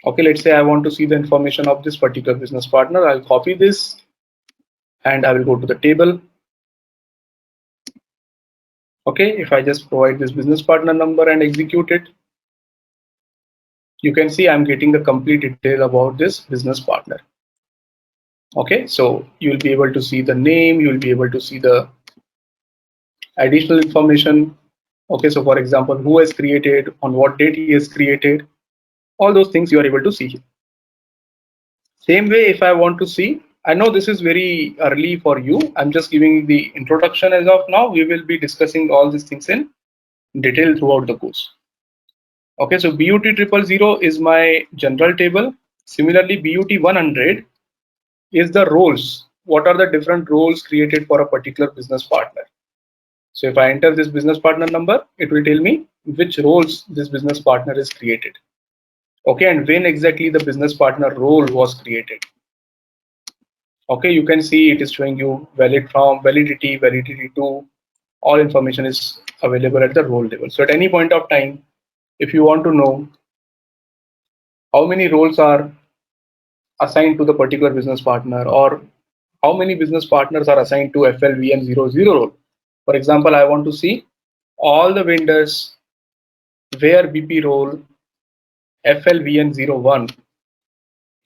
Okay, let's say I want to see the information of this particular business partner. I'll copy this and I will go to the table. Okay, if I just provide this business partner number and execute it, you can see I'm getting the complete detail about this business partner. Okay, so you'll be able to see the name, you'll be able to see the additional information. Okay, so for example, who has created, on what date he has created, all those things you are able to see here. Same way, if I want to see, I know this is very early for you. I'm just giving the introduction as of now. We will be discussing all these things in detail throughout the course. Okay, so BUT 000 is my general table. Similarly, BUT 100 is the roles. What are the different roles created for a particular business partner? So if I enter this business partner number, it will tell me which roles this business partner is created. Okay, and when exactly the business partner role was created. Okay, you can see it is showing you valid from, validity, validity to, all information is available at the role level. So at any point of time, if you want to know how many roles are assigned to the particular business partner, or how many business partners are assigned to FLVN00 role. For example, I want to see all the vendors where BP role FLVN01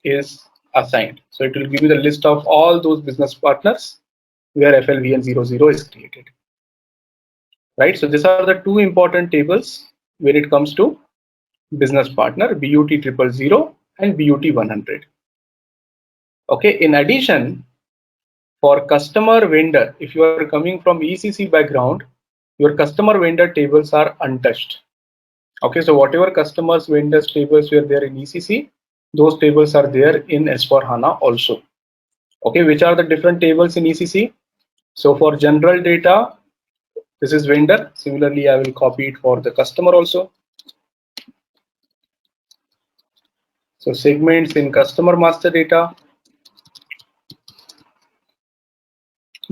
is assigned. So it will give you the list of all those business partners where FLVN00 is created. Right, so these are the two important tables when it comes to business partner, BUT 000 and BUT 100. Okay, in addition, for customer vendor, if you are coming from ECC background, your customer vendor tables are untouched. Okay, so whatever customers vendors tables were there in ECC, those tables are there in S4HANA also. Okay, which are the different tables in ECC? So for general data, this is vendor. Similarly, I will copy it for the customer also. So segments in customer master data.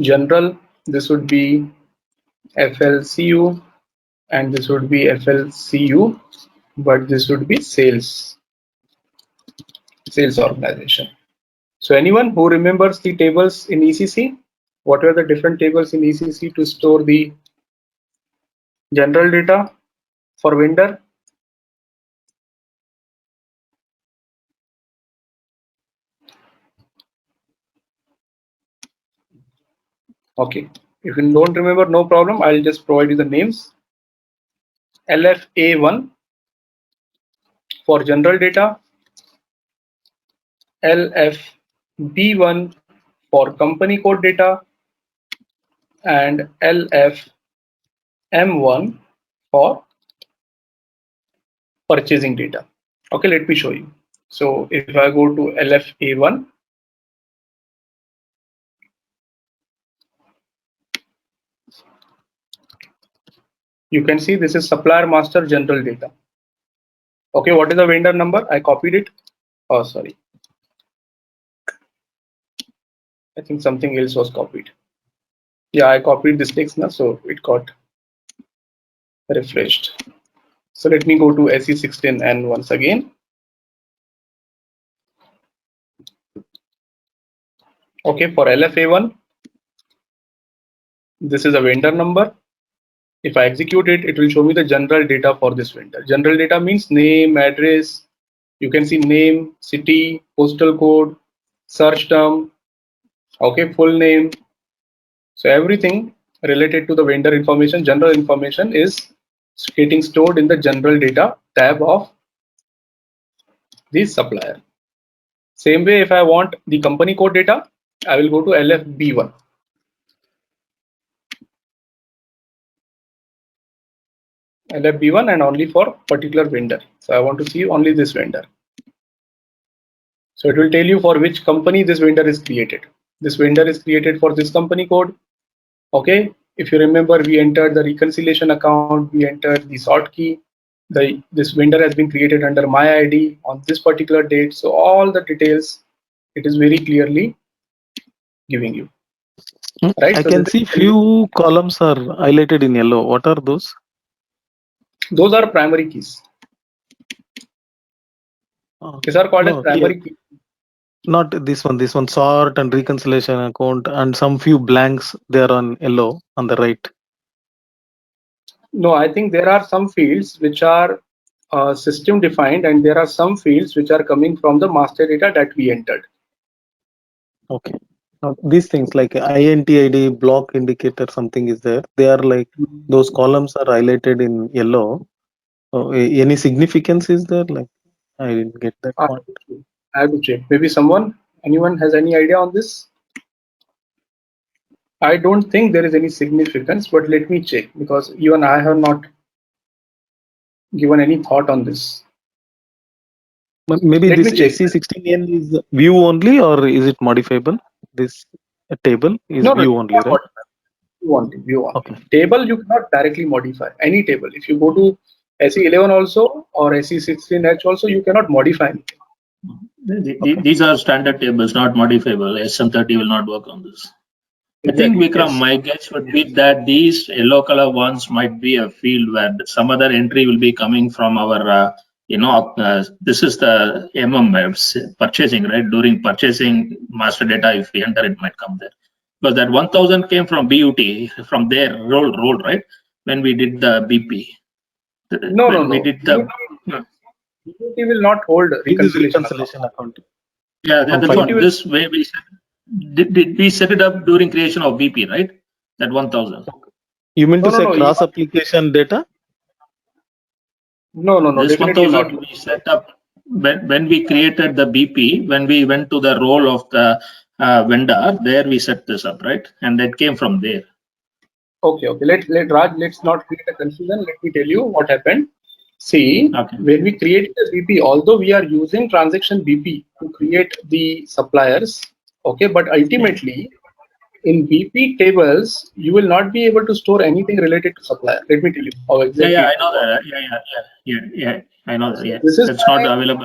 General, this would be FLCU, and this would be FLCU, but this would be sales organization. So anyone who remembers the tables in ECC, what are the different tables in ECC to store the general data for vendor? Okay, if you don't remember, no problem, I'll just provide you the names. LFA1 for general data, LFB1 for company code data, and LFM1 for purchasing data. Okay, let me show you. So if I go to LFA1, you can see this is supplier master general data. Okay, what is the vendor number? I copied it. Oh, sorry. I think something else was copied. Yeah, I copied this text now, so it got refreshed. So let me go to SE16N once again. Okay, for LFA1, this is a vendor number. If I execute it, it will show me the general data for this vendor. General data means name, address. You can see name, city, postal code, search term, okay, full name. So everything related to the vendor information, general information, is getting stored in the general data tab of the supplier. Same way, if I want the company code data, I will go to LFB1. LFB1 and only for particular vendor. So I want to see only this vendor. So it will tell you for which company this vendor is created. This vendor is created for this company code. Okay, if you remember, we entered the reconciliation account, we entered the sort key. This vendor has been created under my ID on this particular date. So all the details, it is very clearly giving you. Right? I So can see few columns are highlighted in yellow. What are those? those are primary keys. These are called as No, primary key. not this one. This one, sort and reconciliation account, and some few blanks there on yellow on the right. No, I think there are some fields which are system defined, and there are some fields which are coming from the master data that we entered. Okay. Now, these things like INTID, block indicator, something is there. They are like those columns are highlighted in yellow. Any significance is there? Like I didn't get that I point. have to check. Maybe anyone has any idea on this? I don't think there is any significance, but let me check because even I have not given any thought on this. Maybe Let this me check. SC16N is view only, or is it modifiable? This table is No, view you only, cannot right? modify. View only. Okay. Table you cannot directly modify any table. If you go to SE11 also or SE16H also, you cannot modify anything. These are standard tables, not modifiable. SM30 will not work on this. I think, Exactly. Vikram, Yes. my guess would be that these yellow color ones might be a field where some other entry will be coming from our, this is the purchasing, right? During purchasing master data, if we enter, it might come there. Because that 1000 came from BUT, from their role, right? When we did the BP. No. We did the. BUT will not hold This is reconciliation account. reconciliation account. Yeah, that's fine. one. This way we did we set it up during creation of BP, right? That 1000. You mean to say No. cross application data? No. This Definitely not. 1000 we set up when we created the BP, when we went to the role of the vendor, there we set this up, right? And it came from there. Okay. Let Raj, let's not create a confusion. Let me tell you what happened. See, when we create the BP, although we are using transaction BP to create the suppliers, okay, but ultimately in BP tables, you will not be able to store anything related to supplier. Let me tell you how exactly. Yeah, I know that. Yeah, I know that. Yeah, This is it's not available.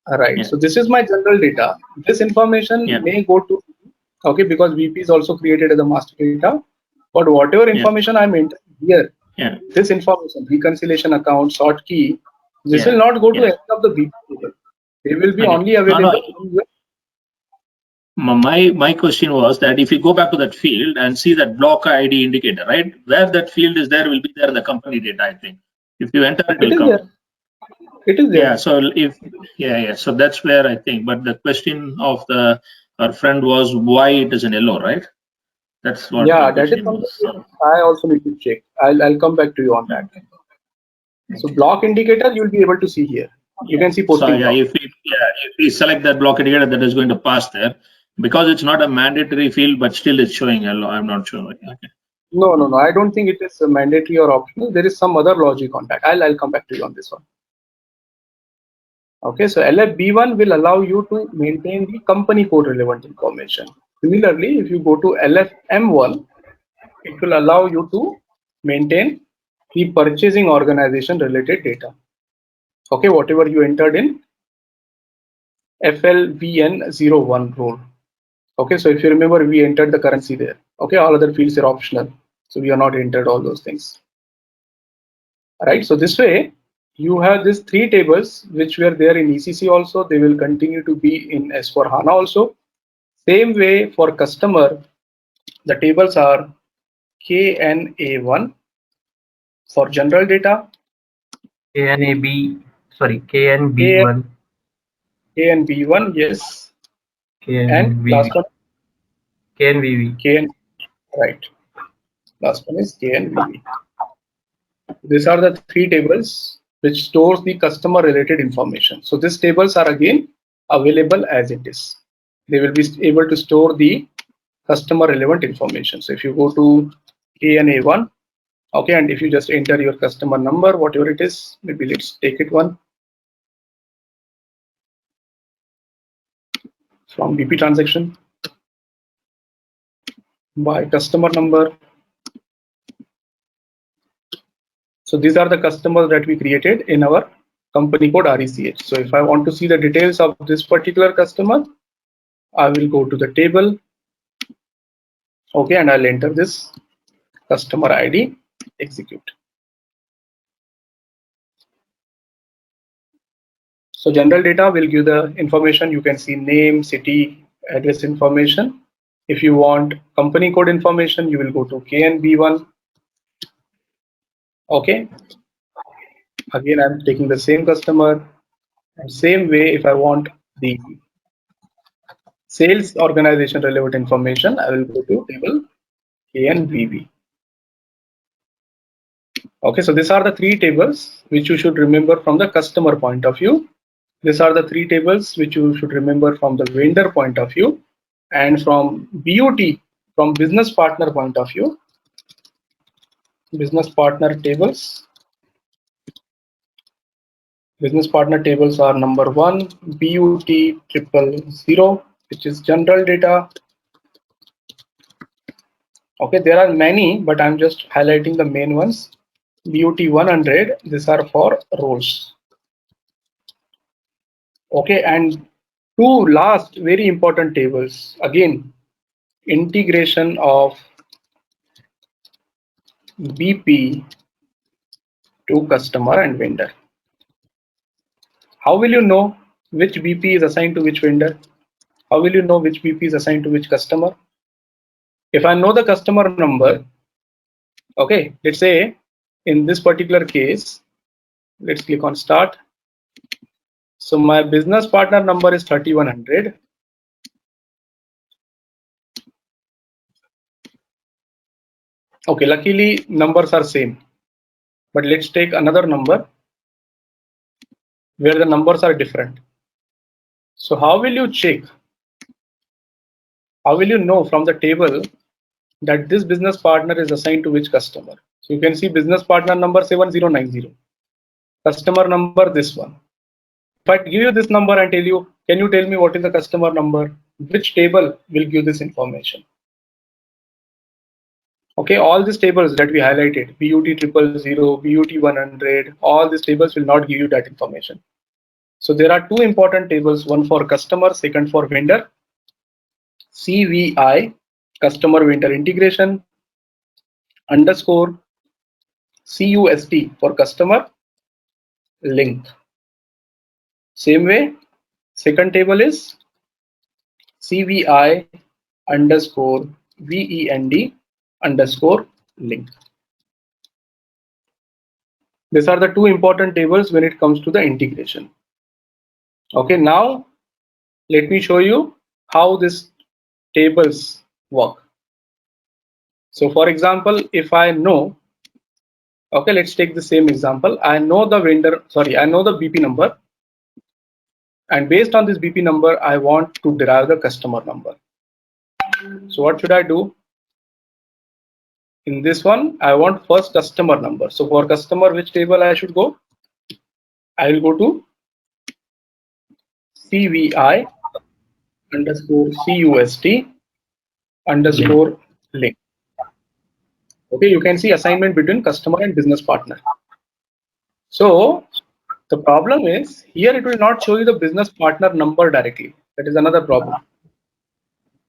Right. Yeah. So this is my general data. This information may go to, okay, because VP is also created as a master data. But whatever information I'm entering here, this information, reconciliation account, sort key, this will not go to any of the BP table. They will be only available. My question was that if you go back to that field and see that block ID indicator, right, where that field is there will be there in the company data, I think. If you enter, it will come. There. It is there. Yeah. So so that's where I think. But the question of our friend was why it is in yellow, right? That's what. Yeah, that is something I also need to check. I'll come back to you on that. So block indicator you'll be able to see here. You can see posting. So if we select that block indicator, that is going to pass there because it's not a mandatory field, but still it's showing yellow. I'm not sure. Okay. No. I don't think it is mandatory or optional. There is some other logic on that. I'll come back to you on this one. Okay, so LFB1 will allow you to maintain the company code relevant information. Similarly, if you go to LFM1, it will allow you to maintain the purchasing organization related data. Okay, whatever you entered in FLVN01 role. Okay, so if you remember, we entered the currency there. Okay, all other fields are optional. So we are not entered all those things. All right, so this way, you have these three tables which were there in ECC also. They will continue to be in S4HANA also. Same way for customer, the tables are KNA1 for general data. KNB1. KNB1, yes. And last one? KNVV. Right. Last one is KNVV. These are the three tables which stores the customer related information. So these tables are again available as it is. They will be able to store the customer relevant information. So if you go to KNA1, okay, and if you just enter your customer number, whatever it is, maybe let's take it one from BP transaction by customer number. So these are the customers that we created in our company code RECH. So if I want to see the details of this particular customer, I will go to the table. Okay, and I'll enter this customer ID, execute. So general data will give the information. You can see name, city, address information. If you want company code information, you will go to KNB1. Okay. Again, I'm taking the same customer. And same way, if I want the sales organization relevant information, I will go to table KNBB. Okay, so these are the three tables which you should remember from the customer point of view. These are the three tables which you should remember from the vendor point of view, and from BOT, from business partner point of view. Business partner tables. Business partner tables are number 1, BOT 000, which is general data. Okay, there are many, but I'm just highlighting the main ones. BOT 100, these are for roles. Okay, and two last very important tables. Again, integration of BP to customer and vendor. How will you know which BP is assigned to which vendor? How will you know which BP is assigned to which customer? If I know the customer number, okay, let's say in this particular case, let's click on start. So my business partner number is 3100. Okay, luckily numbers are same, but let's take another number where the numbers are different. So how will you check? How will you know from the table that this business partner is assigned to which customer? So you can see business partner number 7090, customer number this one. If I give you this number and tell you, can you tell me what is the customer number? Which table will give this information? Okay, all these tables that we highlighted, BUT 000, BUT 100, all these tables will not give you that information. So there are two important tables, one for customer, second for vendor. CVI, customer vendor integration, underscore CUST for customer link. Same way, second table is CVI underscore VEND underscore link. These are the two important tables when it comes to the integration. Okay, now let me show you how these tables work. So for example, if I know, okay, let's take the same example. I know the vendor, sorry, I know the BP number. And based on this BP number, I want to derive the customer number. So what should I do? In this one, I want first customer number. So for customer, which table I should go? I will go to CVI underscore CUST underscore link. Okay, you can see assignment between customer and business partner. So the problem is here it will not show you the business partner number directly. That is another problem.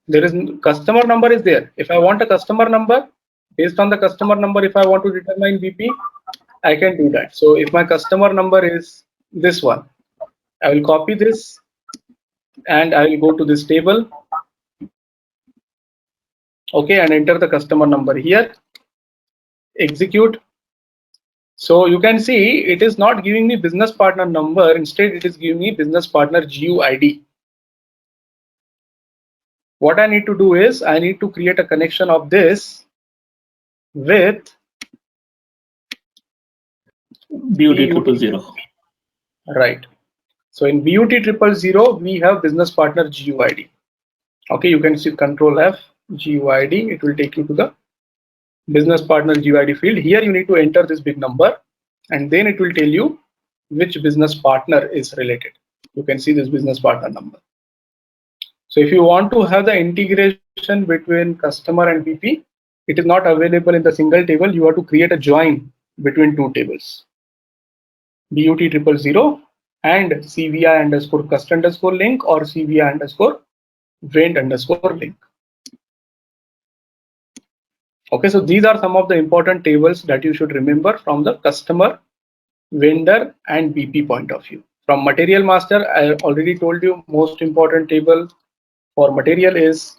There is customer number is there. If I want a customer number, based on the customer number, if I want to determine BP, I can do that. So if my customer number is this one, I will copy this and I will go to this table. Okay, and enter the customer number here. Execute. So you can see it is not giving me business partner number. Instead, it is giving me business partner GUID. What I need to do is I need to create a connection of this with BUT 000. Right. So in BUT 000, we have business partner GUID. Okay, you can see Control F, GUID. It will take you to the business partner GUID field. Here you need to enter this big number, and then it will tell you which business partner is related. You can see this business partner number. So if you want to have the integration between customer and BP, it is not available in the single table. You have to create a join between two tables. BUT 000 and CVI underscore cust underscore link or CVI underscore vent underscore link. Okay, so these are some of the important tables that you should remember from the customer, vendor, and BP point of view. From material master, I already told you most important table for material is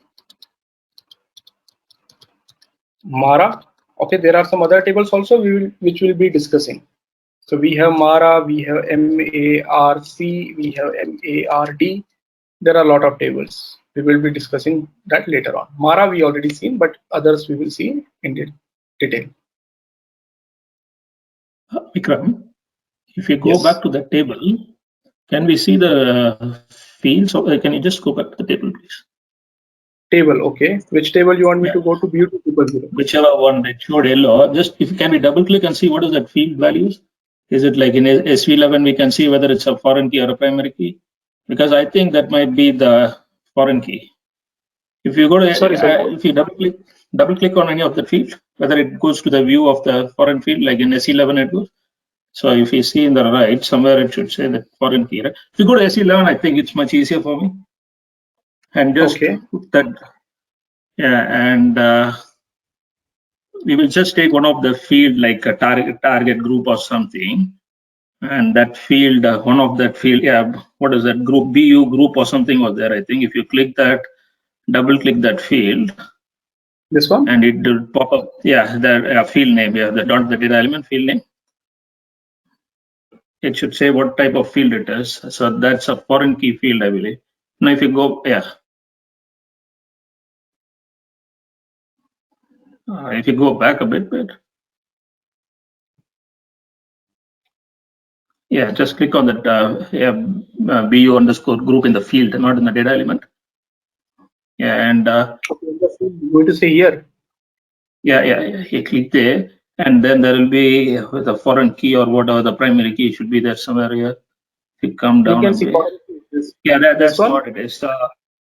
MARA. Okay, there are some other tables also which we'll be discussing. So we have MARA, we have MARC, we have MARD. There are a lot of tables. We will be discussing that later on. MARA we already seen, but others we will see in detail. Vikram, if you go Yes. back to the table, can we see the fields? Or can you just go back to the table, please? Table, okay. Which table you want me to go to? View to people zero? Whichever one that showed yellow. Just if can we double click and see what is that field values? Is it like in SV11 we can see whether it's a foreign key or a primary key? Because I think that might be the foreign key. If you go to if you double click on any of the field, whether it goes to the view of the foreign field, like in S11 it goes. So if you see in the right, somewhere it should say that foreign key. Right? If you go to S11, I think it's much easier for me. And just put that, yeah, and we will just take one of the field like a target group or something, and that field, one of that field, yeah, what is that group? BU group or something was there. I think if you click that, double click that field. This one? And it will pop up, yeah, the field name, yeah, the data element field name. It should say what type of field it is. So that's a foreign key field, I believe. Now if you go, yeah. If you go back a bit. Yeah, just click on that BU underscore group in the field, not in the data element. Yeah, and going to say here. Yeah, you click there, and then there will be the foreign key or whatever the primary key should be there somewhere here. If you come down a bit. Yeah, that's what it is.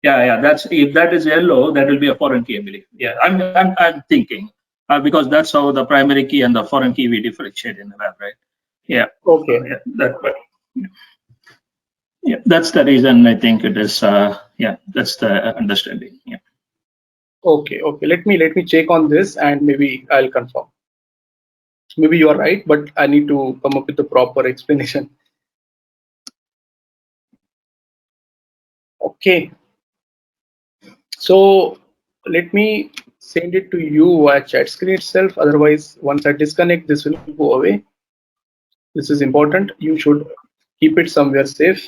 Yeah, that's if that is yellow, that will be a foreign key, I believe. Yeah, I'm thinking because that's how the primary key and the foreign key we differentiate in the web, right? Yeah. Okay. Yeah, that way. Yeah, that's the reason I think it is. Yeah, that's the understanding. Yeah. Okay. Let me check on this and maybe I'll confirm. Maybe you are right, but I need to come up with the proper explanation. Okay. So let me send it to you via chat screen itself. Otherwise, once I disconnect, this will go away. This is important. You should keep it somewhere safe.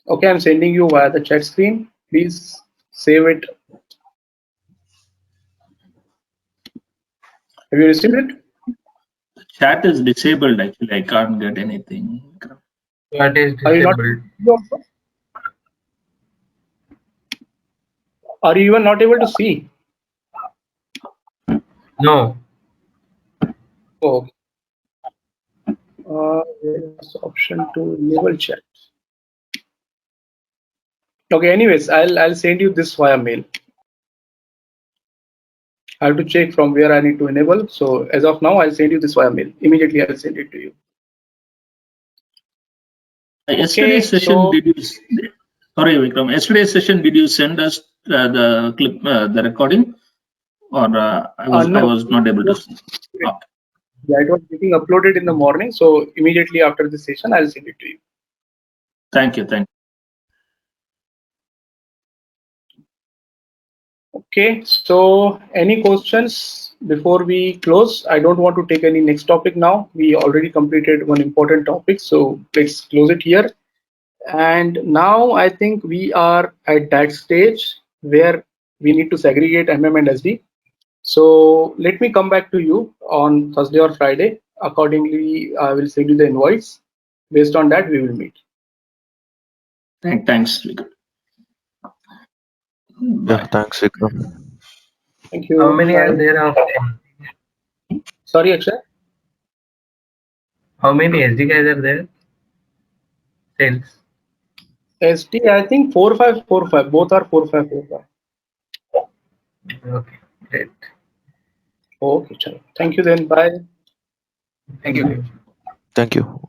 Okay, I'm sending you via the chat screen. Please save it. Have you received it? The chat is disabled actually. I can't get anything. Chat is disabled. Are you even not able to see? No. Oh. There's option to enable chat. Okay. Anyways, I'll send you this via mail. I have to check from where I need to enable. So as of now, I'll send you this via mail. Immediately, I'll send it to you. Yesterday's session, did you? Sorry, Vikram. Yesterday's session, did you send us the clip, the recording, or I was not able to see? Okay. Yeah, it was getting uploaded in the morning. So immediately after this session, I'll send it to you. Thank you. Okay, so any questions before we close? I don't want to take any next topic now. We already completed one important topic, so let's close it here. And now I think we are at that stage where we need to segregate MM and SD. So let me come back to you on Thursday or Friday. Accordingly, I will send you the invoice. Based on that, we will meet. Thanks, Vikram. Yeah, thanks, Vikram. Thank you. How many are there of? Sorry, Akshay. How many SD guys are there? Sales. SD, I think 4545. Both are 4545. Okay, great. Okay, chalo. Thank you then. Bye. Thank you. Thank you.